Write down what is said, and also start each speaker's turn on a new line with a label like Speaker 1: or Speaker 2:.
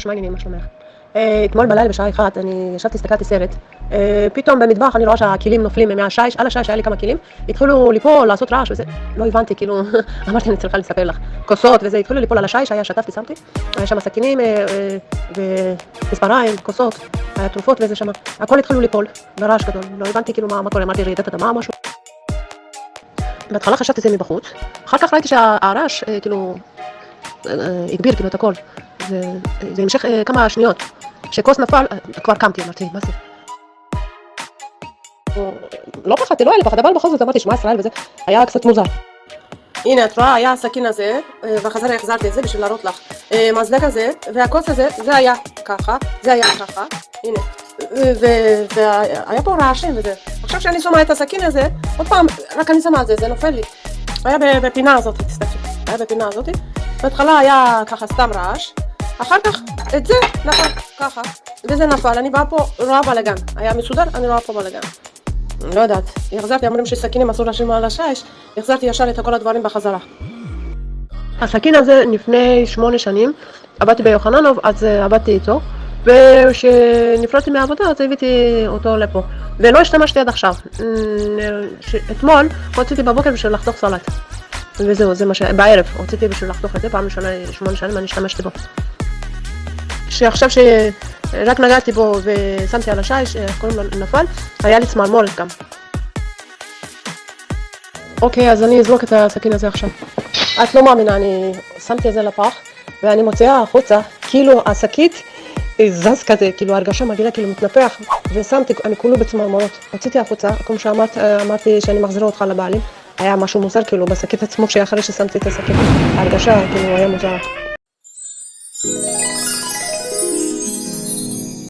Speaker 1: מה העניינים, מה שלומך? אתמול בלילה בשעה 1 אני ישבתי, הסתכלתי סרט, פתאום במטבח אני רואה שהכלים נופלים מהשיש, על השיש היה לי כמה כלים, התחילו ליפול, לעשות רעש וזה, לא הבנתי, כאילו, אמרתי אני צריכה לספר לך, כוסות וזה, התחילו ליפול על השיש, היה שטפתי, שמתי, היה שם סכינים ומספריים, כוסות, היה תרופות וזה שם, הכל התחילו ליפול, ברעש גדול, לא הבנתי כאילו מה קורה, אמרתי רעידת אדמה משהו. בהתחלה חשבתי זה מבחוץ, אחר כך ראיתי שהרעש כאילו הגביר כאילו את הכל, זה המשך כמה שניות, כשכוס נפל כבר קמתי, אמרתי מה זה? לא פחדתי, לא היה לי פחד, אבל בכל זאת אמרתי שמע ישראל וזה היה קצת מוזר. הנה את רואה, היה הסכין הזה, בחזרה החזרתי את זה בשביל להראות לך, מזלג הזה, והכוס הזה, זה היה ככה, זה היה ככה, הנה, והיה פה רעשים וזה. עכשיו שאני שמה את הסכין הזה, עוד פעם, רק אני שמה את זה, זה נופל לי. היה בפינה הזאת, תסתכלי, היה בפינה הזאת, בהתחלה היה ככה סתם רעש, אחר כך את זה נפל ככה, וזה נפל, אני באה פה, רואה בלגן, היה מסודר, אני רואה פה בלגן. לא יודעת, החזרתי, אמרים שסכינים אסור להשאיר מעל השיש, החזרתי ישר את כל הדברים בחזרה. הסכין הזה לפני 8 שנים, עבדתי ביוחננוב, אז עבדתי איתו, וכשנפרדתי מהעבודה אז הבאתי אותו לפה, ולא השתמשתי עד עכשיו. אתמול רציתי בבוקר בשביל לחתוך סלט, וזהו, זה מה בערב רציתי בשביל לחתוך את זה, פעם ראשונה 8 שנים אני השתמשתי בו. שעכשיו שרק נגעתי בו ושמתי על השיש, קוראים לו נפל, היה לי צמרמורת גם. אוקיי, אז אני אזרוק את הסכין הזה עכשיו. את לא מאמינה, אני שמתי את זה לפח, ואני מוציאה החוצה, כאילו השקית זז כזה, כאילו הרגשה מגעילה, כאילו מתנפח, ושמתי, אני כולו בצמרמורות. הוצאתי החוצה, כמו שאמרתי שאני מחזירה אותך לבעלים, היה משהו מוזר כאילו בשקית עצמו, שאחרי ששמתי את השקית, הרגשה כאילו היה מוזר.